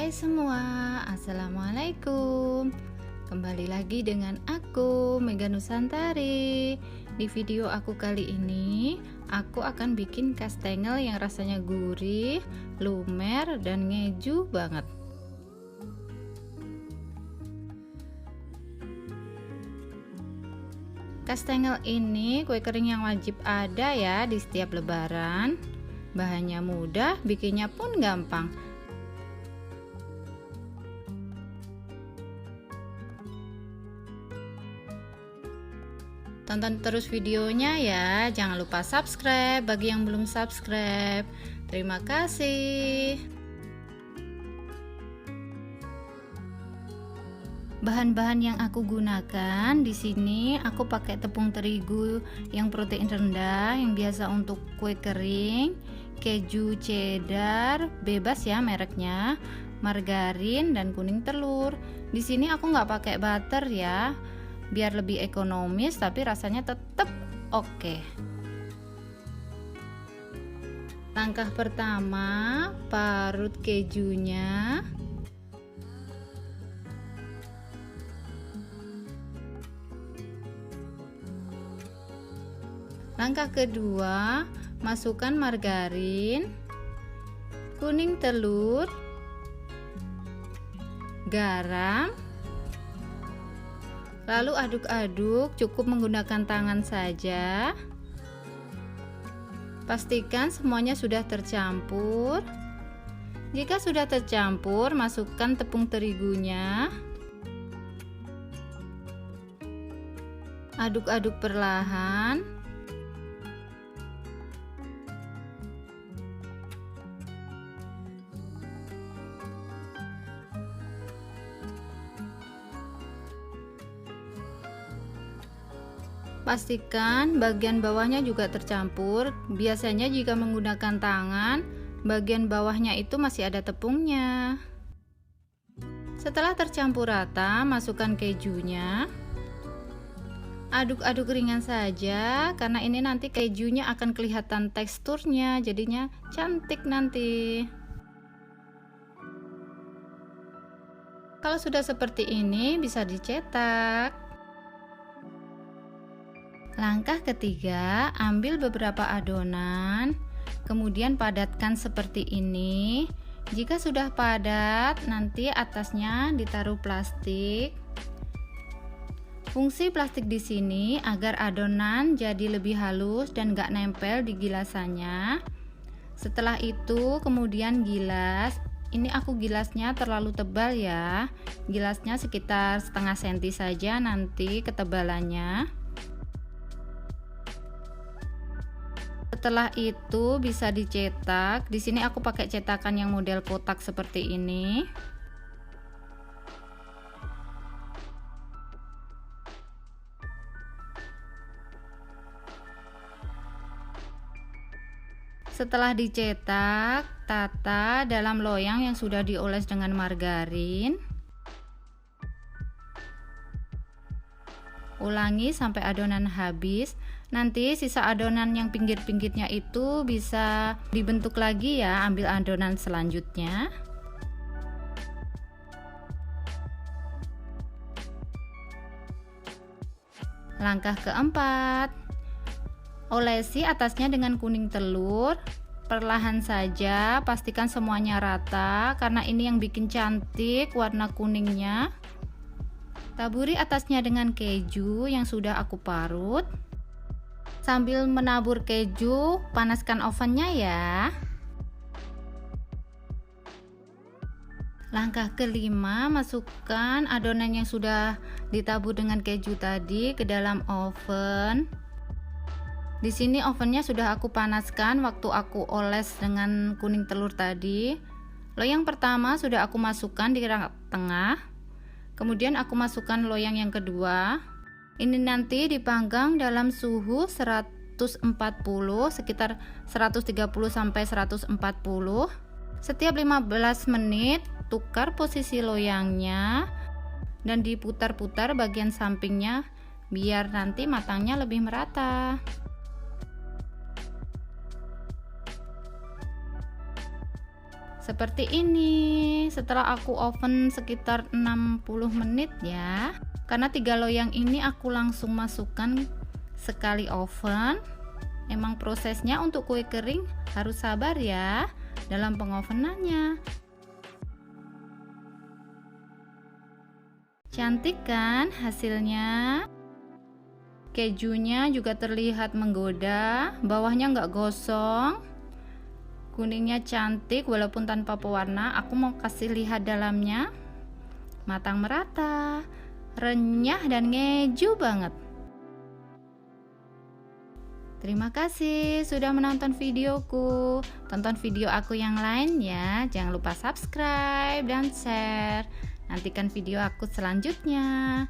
Hai semua, Assalamualaikum. Kembali lagi dengan aku, Mega Nusantari. Di video aku kali ini, aku akan bikin kastengel yang rasanya gurih, lumer, dan ngeju banget. Kastengel ini kue kering yang wajib ada ya di setiap lebaran. Bahannya mudah, bikinnya pun gampang. Tonton terus videonya ya, jangan lupa subscribe bagi yang belum subscribe. Terima kasih. Bahan-bahan yang aku gunakan di sini, aku pakai tepung terigu yang protein rendah, yang biasa untuk kue kering, keju cheddar, bebas ya mereknya, margarin dan kuning telur. Di sini aku nggak pakai butter ya, biar lebih ekonomis tapi rasanya tetap oke. Langkah pertama, parut kejunya. Langkah kedua, masukkan margarin, kuning telur, garam, lalu aduk-aduk, cukup menggunakan tangan saja. Pastikan semuanya sudah tercampur. Jika sudah tercampur, masukkan tepung terigunya. Aduk-aduk perlahan. Pastikan bagian bawahnya juga tercampur. Biasanya jika menggunakan tangan, bagian bawahnya itu masih ada tepungnya. Setelah tercampur rata, masukkan kejunya. Aduk-aduk ringan saja, karena ini nanti kejunya akan kelihatan teksturnya, jadinya cantik nanti. Kalau sudah seperti ini, bisa dicetak. Langkah ketiga, ambil beberapa adonan, kemudian padatkan seperti ini. Jika sudah padat, nanti atasnya ditaruh plastik. Fungsi plastik di sini agar adonan jadi lebih halus dan gak nempel di gilasannya. Setelah itu, kemudian gilas. Ini aku gilasnya terlalu tebal ya. Gilasnya sekitar setengah senti saja nanti ketebalannya. Setelah itu bisa dicetak. Di sini aku pakai cetakan yang model kotak seperti ini. Setelah dicetak, tata dalam loyang yang sudah dioles dengan margarin. Ulangi sampai adonan habis. Nanti sisa adonan yang pinggir-pinggirnya itu bisa dibentuk lagi ya, ambil adonan selanjutnya. Langkah keempat, olesi atasnya dengan kuning telur. Perlahan saja, pastikan semuanya rata karena ini yang bikin cantik warna kuningnya. Taburi atasnya dengan keju yang sudah aku parut. Sambil menabur keju, panaskan ovennya ya. Langkah kelima, masukkan adonan yang sudah ditabur dengan keju tadi ke dalam oven. Di sini ovennya sudah aku panaskan waktu aku oles dengan kuning telur tadi. Loyang pertama sudah aku masukkan di rak tengah. Kemudian aku masukkan loyang yang kedua. Ini nanti dipanggang dalam suhu 140 sekitar 130 sampai 140. Setiap 15 menit tukar posisi loyangnya dan diputar-putar bagian sampingnya biar nanti matangnya lebih merata. Seperti ini. Setelah aku oven sekitar 60 menit ya. Karena 3 loyang ini aku langsung masukkan sekali oven. Emang prosesnya untuk kue kering harus sabar ya dalam pengovenannya. Cantik kan hasilnya? Kejunya juga terlihat menggoda, bawahnya nggak gosong. Kuningnya cantik walaupun tanpa pewarna. Aku mau kasih lihat dalamnya. Matang merata, renyah dan ngeju banget. Terima kasih sudah menonton videoku. Tonton video aku yang lain ya. Jangan lupa subscribe dan share. Nantikan video aku selanjutnya.